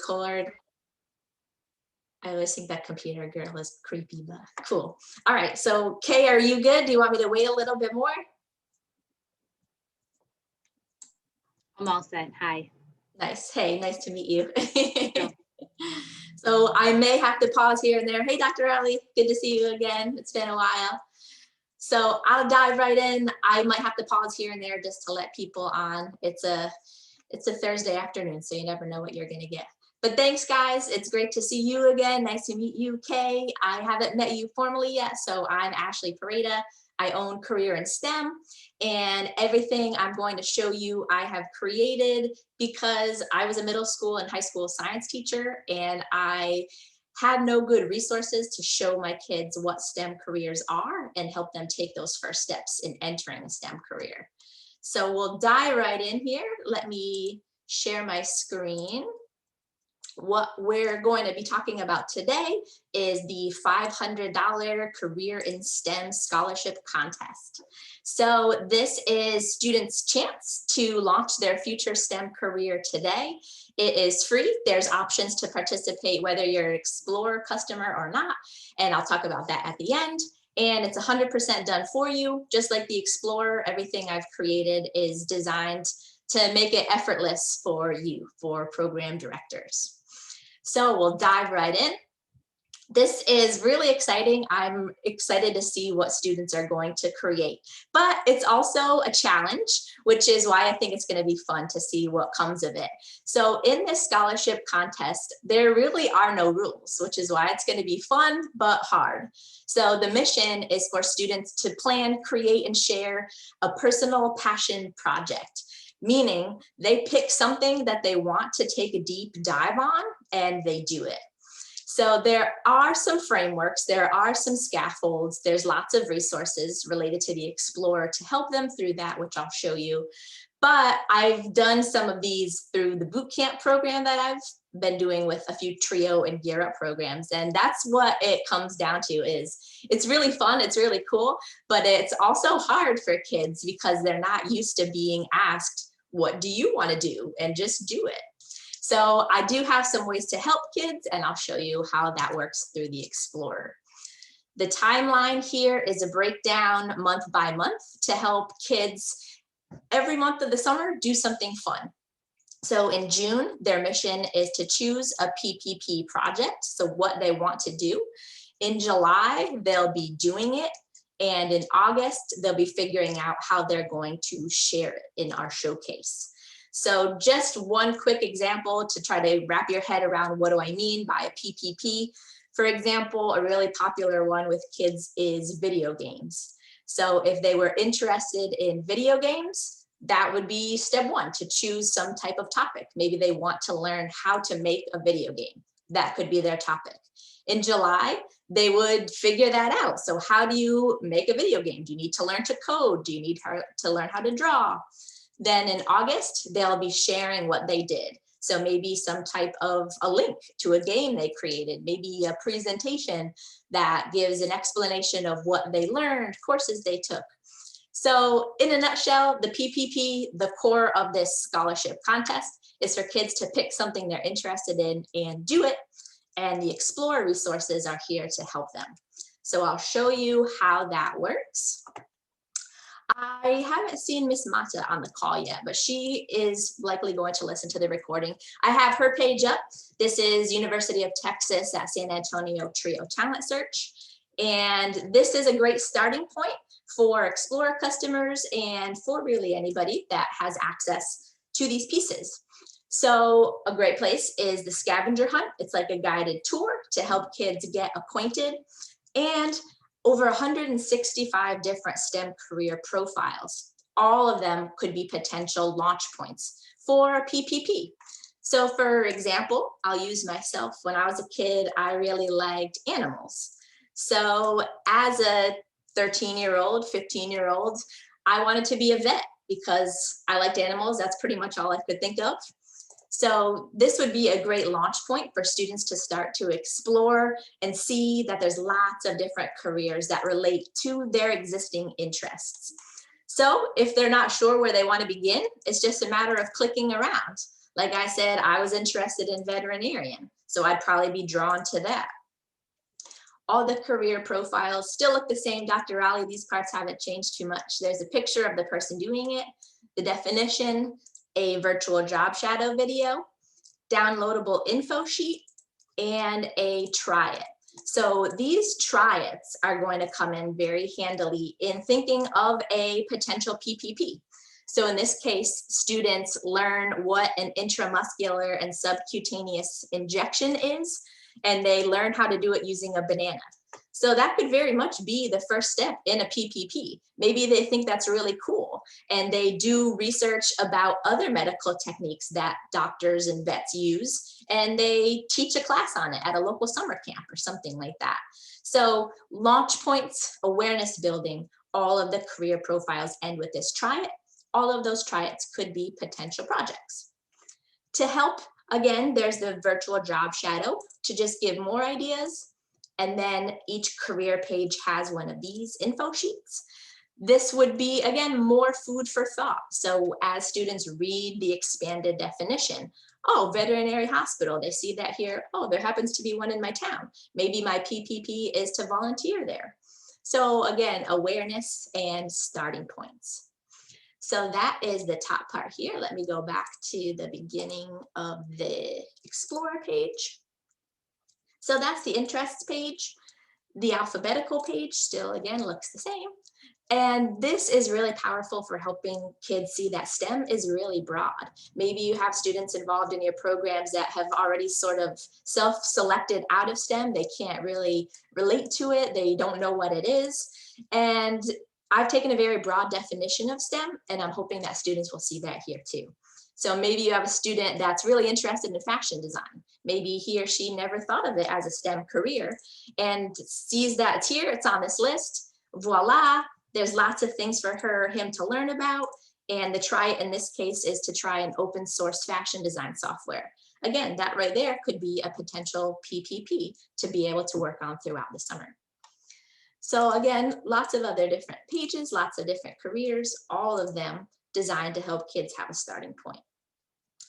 Discord. I always think that computer girl is creepy, but cool. All right, so Kay, are you good? Do you want me to wait a little bit more? I'm all set. Hi. Nice. Hey, nice to meet you. No. So I may have to pause here and there. Hey, Dr. Ellie, good to see you again. It's been a while. So I'll dive right in. I might have to pause here and there just to let people on. It's a Thursday afternoon, so you never know what you're gonna get. But thanks, guys. It's great to see you again. Nice to meet you, Kay. I haven't met you formally yet, so I'm Ashley Pareda. I own Career in STEM, and everything I'm going to show you I have created because I was a middle school and high school science teacher, and I had no good resources to show my kids what STEM careers are and help them take those first steps in entering a STEM career. So we'll dive right in here. Let me share my screen. What we're going to be talking about today is the $500 Career in STEM Scholarship Contest. So this is students' chance to launch their future STEM career today. It is free. There's options to participate whether you're an Explorer customer or not, and I'll talk about that at the end. And it's 100% done for you. Just like the Explorer, everything I've created is designed to make it effortless for you, for program directors. So we'll dive right in. This is really exciting. I'm excited to see what students are going to create, but it's also a challenge, which is why I think it's going to be fun to see what comes of it. So in this scholarship contest, there really are no rules, which is why it's going to be fun, but hard. So the mission is for students to plan, create, and share a personal passion project, meaning they pick something that they want to take a deep dive on and they do it. So there are some frameworks, there are some scaffolds, there's lots of resources related to the Explorer to help them through that, which I'll show you. But I've done some of these through the bootcamp program that I've been doing with a few TRIO and Gear Up programs. And that's what it comes down to. Is it's really fun, it's really cool, but it's also hard for kids because they're not used to being asked, what do you want to do? And just do it. So I do have some ways to help kids, and I'll show you how that works through the Explorer. The timeline here is a breakdown month by month to help kids every month of the summer do something fun. So in June, their mission is to choose a PPP project, so what they want to do. In July, they'll be doing it. And in August, they'll be figuring out how they're going to share it in our showcase. So just one quick example to try to wrap your head around what do I mean by a PPP. For example, a really popular one with kids is video games. So if they were interested in video games, that would be step one, to choose some type of topic. Maybe they want to learn how to make a video game. That could be their topic. In July, they would figure that out. So how do you make a video game? Do you need to learn to code? Do you need to learn how to draw? Then in August, they'll be sharing what they did. So maybe some type of a link to a game they created, maybe a presentation that gives an explanation of what they learned, courses they took. So in a nutshell, the PPP, the core of this scholarship contest, is for kids to pick something they're interested in and do it. And the Explorer resources are here to help them. So I'll show you how that works. I haven't seen Miss Mata on the call yet, but she is likely going to listen to the recording. I have her page up. This is University of Texas at San Antonio TRIO Talent Search. And this is a great starting point for Explorer customers and for really anybody that has access to these pieces. So a great place is the scavenger hunt. It's like a guided tour to help kids get acquainted, and over 165 different STEM career profiles. All of them could be potential launch points for PPP. So for example, I'll use myself. When I was a kid, I really liked animals. So as a 13-year-old, 15-year-old, I wanted to be a vet because I liked animals. That's pretty much all I could think of. So this would be a great launch point for students to start to explore and see that there's lots of different careers that relate to their existing interests. So if they're not sure where they want to begin, it's just a matter of clicking around. Like I said, I was interested in veterinarian, so I'd probably be drawn to that. All the career profiles still look the same, Dr. Raleigh. These parts haven't changed too much. There's a picture of the person doing it, the definition, a virtual job shadow video, downloadable info sheet, and a try it. So these try it's are going to come in very handily in thinking of a potential PPP. So in this case, students learn what an intramuscular and subcutaneous injection is, and they learn how to do it using a banana. So that could very much be the first step in a PPP. Maybe they think that's really cool, and they do research about other medical techniques that doctors and vets use, and they teach a class on it at a local summer camp or something like that. So launch points, awareness building, all of the career profiles end with this try it. All of those try-its could be potential projects. To help, again, there's the virtual job shadow to just give more ideas. And then each career page has one of these info sheets. This would be, again, more food for thought. So as students read the expanded definition, oh, veterinary hospital, they see that here. Oh, there happens to be one in my town. Maybe my PPP is to volunteer there. So again, awareness and starting points. So that is the top part here. Let me go back to the beginning of the Explorer page. So that's the interests page. The alphabetical page still, again, looks the same. And this is really powerful for helping kids see that STEM is really broad. Maybe you have students involved in your programs that have already sort of self-selected out of STEM. They can't really relate to it. They don't know what it is. And I've taken a very broad definition of STEM, and I'm hoping that students will see that here too. So maybe you have a student that's really interested in fashion design. Maybe he or she never thought of it as a STEM career and sees that it's here, it's on this list, voila, there's lots of things for him to learn about. And the try in this case is to try an open source fashion design software. Again, that right there could be a potential PPP to be able to work on throughout the summer. So again, lots of other different pages, lots of different careers, all of them designed to help kids have a starting point.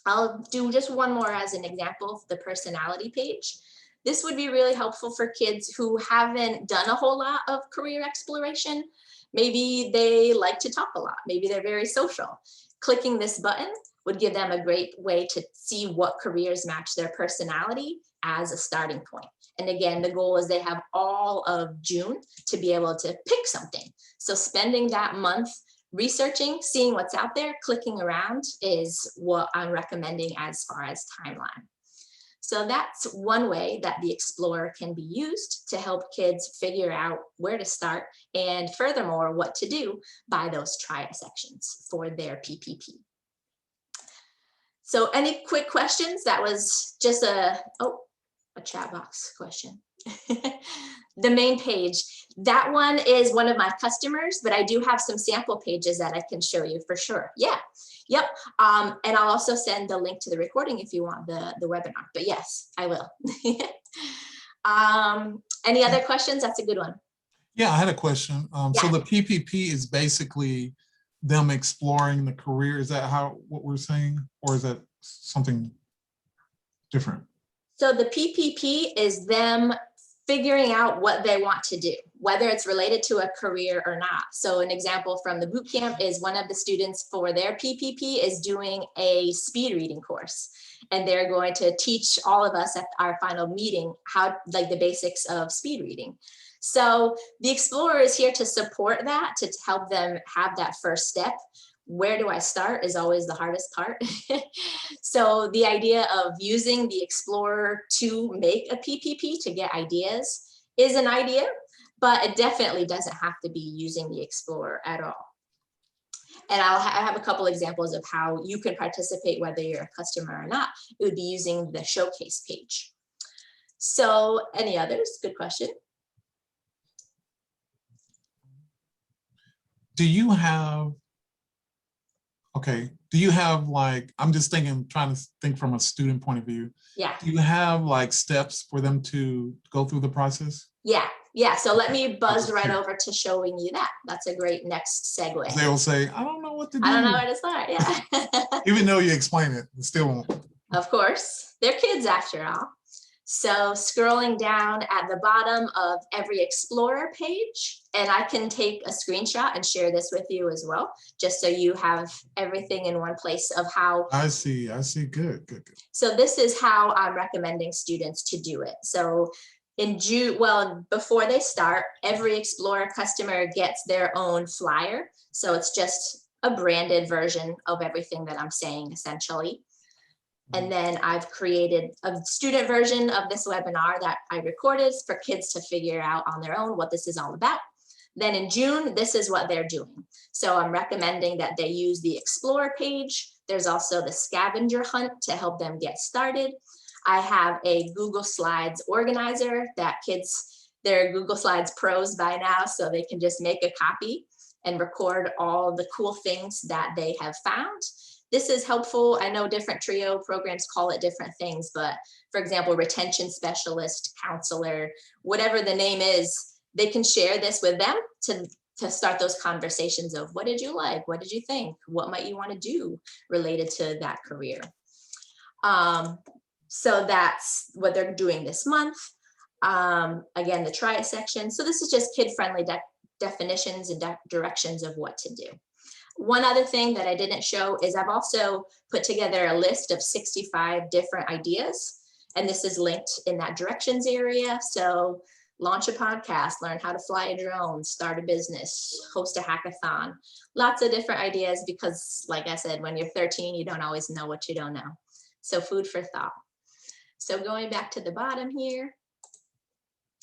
I'll do just one more as an example, the personality page. This would be really helpful for kids who haven't done a whole lot of career exploration. Maybe they like to talk a lot. Maybe they're very social. Clicking this button would give them a great way to see what careers match their personality as a starting point. And again, the goal is they have all of June to be able to pick something. So spending that month researching, seeing what's out there, clicking around is what I'm recommending as far as timeline. So that's one way that the Explorer can be used to help kids figure out where to start and furthermore, what to do by those try-it sections for their PPP. So any quick questions? That was just a chat box question. The main page, that one is one of my customers, but I do have some sample pages that I can show you for sure. Yeah, yep. And I'll also send the link to the recording if you want the webinar, but yes, I will. Any other questions? That's a good one. Yeah, I had a question. So Yeah. the PPP is basically them exploring the career. Is that what we're saying? Or is that something different? So the PPP is them figuring out what they want to do, whether it's related to a career or not. So an example from the boot camp is one of the students for their PPP is doing a speed reading course. And they're going to teach all of us at our final meeting how, like, the basics of speed reading. So the Explorer is here to support that, to help them have that first step. Where do I start is always the hardest part. So the idea of using the Explorer to make a PPP to get ideas is an idea, but it definitely doesn't have to be using the Explorer at all. And I have a couple examples of how you can participate, whether you're a customer or not. It would be using the showcase page. So any others? Good question. Do you have, like, I'm just thinking, trying to think from a student point of view. Yeah. Do you have like steps for them to go through the process? Yeah. So let me buzz right Sure. over to showing you that. That's a great next segue. They'll say, I don't know what to do. I don't know where to start. Yeah. Even though you explain it, it still won't. Of course, they're kids after all. So scrolling down at the bottom of every Explorer page, and I can take a screenshot and share this with you as well, just so you have everything in one place of how. I see. Good. So this is how I'm recommending students to do it. So in June, well, before they start, every Explorer customer gets their own flyer. So it's just a branded version of everything that I'm saying essentially. And then I've created a student version of this webinar that I recorded for kids to figure out on their own what this is all about. Then in June, this is what they're doing. So I'm recommending that they use the Explorer page. There's also the scavenger hunt to help them get started. I have a Google Slides organizer that kids, they're Google Slides pros by now, so they can just make a copy and record all the cool things that they have found. This is helpful. I know different TRIO programs call it different things, but for example, retention specialist, counselor, whatever the name is, they can share this with them to start those conversations of what did you like? What did you think? What might you want to do related to that career? So that's what they're doing this month. Again, the try it section. So this is just kid-friendly definitions and directions of what to do. One other thing that I didn't show is I've also put together a list of 65 different ideas, and this is linked in that directions area. So launch a podcast, learn how to fly a drone, start a business, host a hackathon, lots of different ideas because like I said, when you're 13, you don't always know what you don't know. So food for thought. So going back to the bottom here.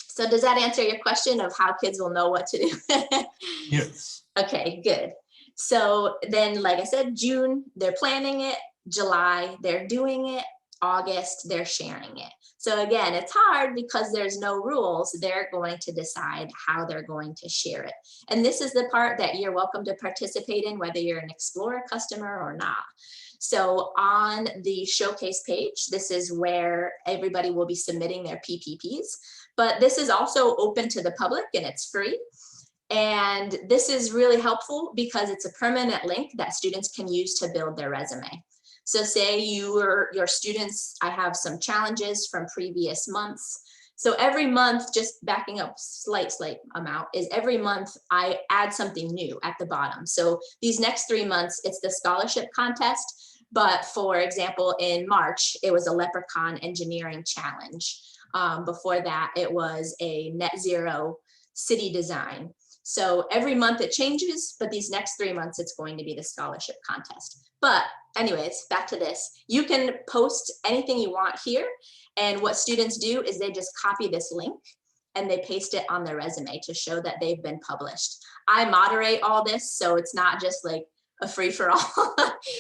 So does that answer your question of how kids will know what to do? Yes. Okay, good. So then, like I said, June, they're planning it. July, they're doing it. August, they're sharing it. So again, it's hard because there's no rules. They're going to decide how they're going to share it. And this is the part that you're welcome to participate in, whether you're an Explorer customer or not. So on the showcase page, this is where everybody will be submitting their PPPs, but this is also open to the public and it's free. And this is really helpful because it's a permanent link that students can use to build their resume. So say your students, I have some challenges from previous months. So every month, just backing up slight amount, is every month I add something new at the bottom. So these next 3 months, it's the scholarship contest. But for example, in March, it was a Leprechaun engineering challenge. Before that, it was a net zero city design. So every month it changes, but these next 3 months, it's going to be the scholarship contest. But anyways, back to this. You can post anything you want here. And what students do is they just copy this link and they paste it on their resume to show that they've been published. I moderate all this, so it's not just like a free for all.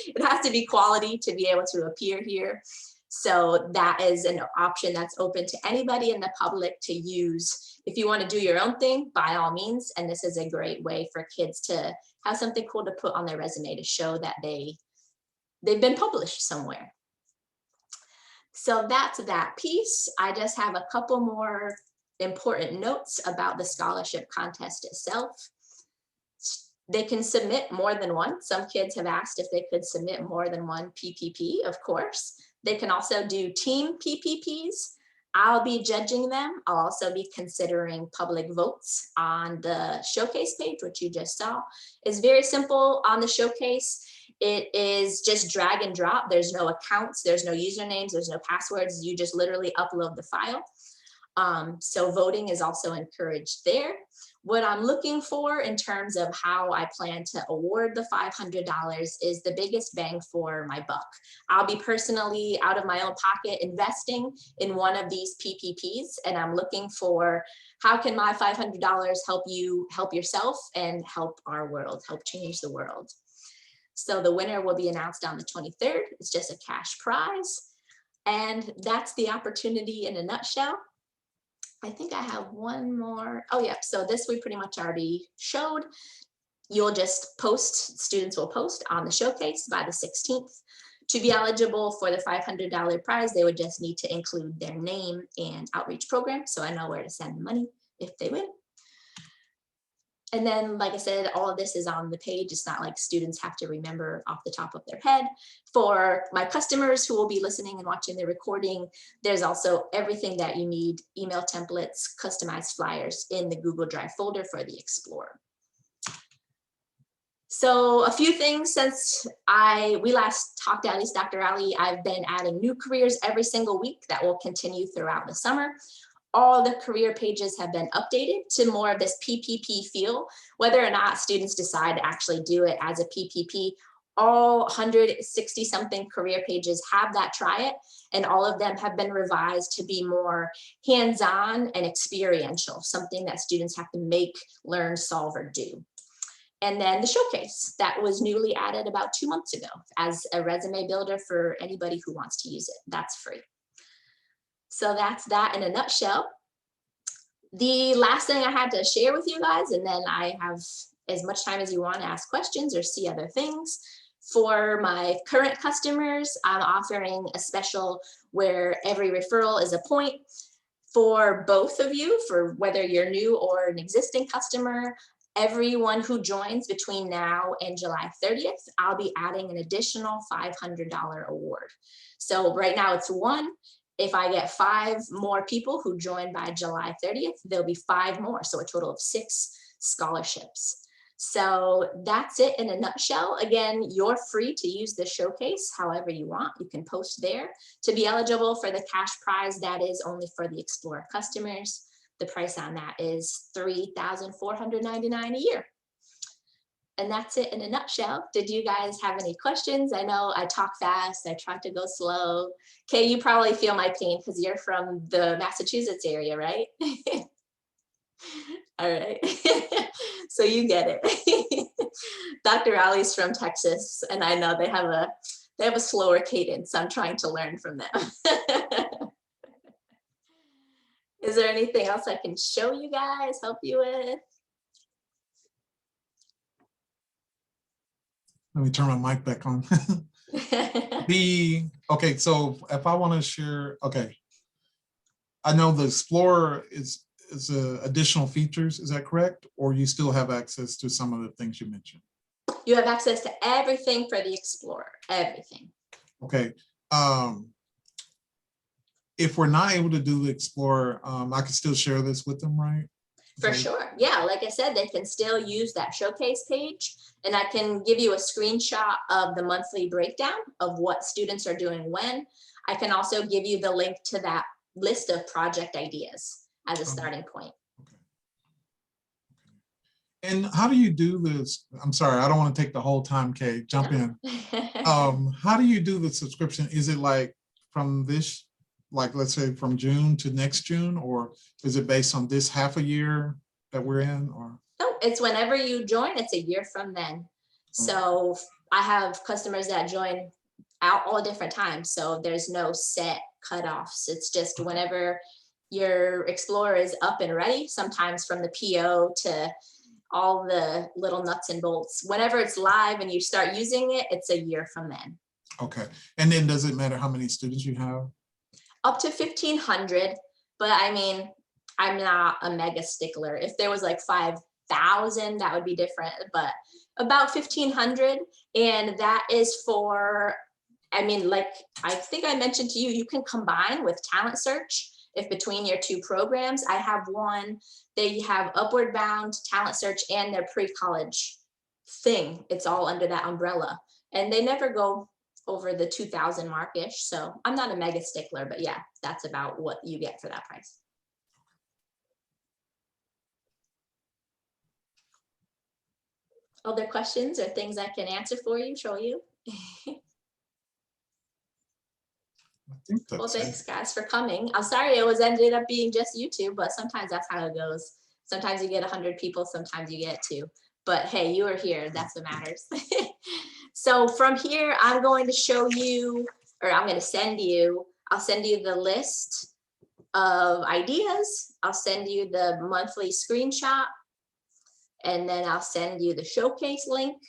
It has to be quality to be able to appear here. So that is an option that's open to anybody in the public to use. If you want to do your own thing, by all means, and this is a great way for kids to have something cool to put on their resume to show that they've been published somewhere. So that's that piece. I just have a couple more important notes about the scholarship contest itself. They can submit more than one. Some kids have asked if they could submit more than one PPP, of course. They can also do team PPPs. I'll be judging them. I'll also be considering public votes on the showcase page, which you just saw. It's very simple on the showcase. It is just drag and drop. There's no accounts, there's no usernames, there's no passwords. You just literally upload the file. So voting is also encouraged there. What I'm looking for in terms of how I plan to award the $500 is the biggest bang for my buck. I'll be personally out of my own pocket investing in one of these PPPs, and I'm looking for how can my $500 help you help yourself and help our world, help change the world. So the winner will be announced on the 23rd. It's just a cash prize. And that's the opportunity in a nutshell. I think I have one more. Oh yeah, so this we pretty much already showed. You'll just post, students will post on the showcase by the 16th. To be eligible for the $500 prize, they would just need to include their name and outreach program, so I know where to send the money if they win. And then, like I said, all of this is on the page. It's not like students have to remember off the top of their head. For my customers who will be listening and watching the recording, there's also everything that you need, email templates, customized flyers in the Google Drive folder for the Explorer. So a few things since we last talked, at least Dr. Ali, I've been adding new careers every single week that will continue throughout the summer. All the career pages have been updated to more of this PPP feel, whether or not students decide to actually do it as a PPP. All 160 something career pages have that try it, and all of them have been revised to be more hands-on and experiential, something that students have to make, learn, solve, or do. And then the showcase that was newly added about 2 months ago as a resume builder for anybody who wants to use it. That's free. So that's that in a nutshell. The last thing I had to share with you guys, and then I have as much time as you want to ask questions or see other things. For my current customers, I'm offering a special where every referral is a point. For both of you, for whether you're new or an existing customer, everyone who joins between now and July 30th, I'll be adding an additional $500 award. So right now it's 1. If I get 5 more people who join by July 30th, there'll be 5 more. So a total of 6 scholarships. So that's it in a nutshell. Again, you're free to use the showcase however you want. You can post there. To be eligible for the cash prize, that is only for the Explorer customers. The price on that is $3,499 a year. And that's it in a nutshell. Did you guys have any questions? I know I talk fast, I try to go slow. Kay, you probably feel my pain because you're from the Massachusetts area, right? All right, so you get it. Dr. Ali's from Texas, and I know they have a slower cadence. I'm trying to learn from them. Is there anything else I can show you guys, help you with? Let me turn my mic back on. Okay, so if I want to share, okay. I know the Explorer is additional features, is that correct? Or you still have access to some of the things you mentioned? You have access to everything for the Explorer, everything. Okay. If we're not able to do the Explorer, I can still share this with them, right? For sure. Yeah, like I said, they can still use that showcase page, and I can give you a screenshot of the monthly breakdown of what students are doing when. I can also give you the link to that list of project ideas as a starting point. Okay. And how do you do this? I'm sorry, I don't want to take the whole time, Kay. Jump in. How do you do the subscription? Is it like from this, like let's say from June to next June, or is it based on this half a year that we're in? Or no, it's whenever you join, it's a year from then. So I have customers that join out all different times, so there's no set cutoffs. It's just whenever your Explorer is up and ready, sometimes from the PO to all the little nuts and bolts. Whenever it's live and you start using it, it's a year from then. okay. And then does it matter how many students you have? Up to 1,500, but I mean, I'm not a mega stickler. If there was like 5,000, that would be different, but about 1,500. And that is for, I mean, like I think I mentioned to you, you can combine with Talent Search if between your 2 programs. I have one, they have Upward Bound, Talent Search, and their pre-college thing. It's all under that umbrella. And they never go over the 2,000 mark-ish. So I'm not a mega stickler, but yeah, that's about what you get for that price. Other questions or things I can answer for you, show you? I think that's Well, thanks it. guys for coming. I'm sorry it was ended up being just YouTube, but sometimes that's how it goes. Sometimes you get 100 people, sometimes you get 2. But hey, you are here, that's what matters. So from here, I'm going to show you, or I'm going to send you, I'll send you the list of ideas. I'll send you the monthly screenshot, and then I'll send you the showcase link.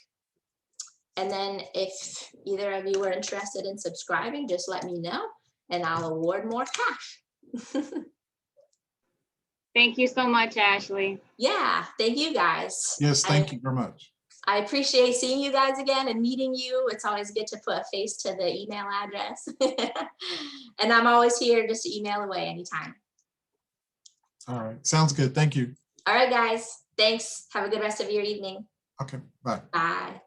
And then if either of you are interested in subscribing, just let me know and I'll award more cash. Thank you so much, Ashley. Yeah, thank you guys. Yes, thank you very much. I appreciate seeing you guys again and meeting you. It's always good to put a face to the email address. And I'm always here, just to email away anytime. All right, sounds good. Thank you. All right, guys. Thanks. Have a good rest of your evening. Okay, bye. Bye.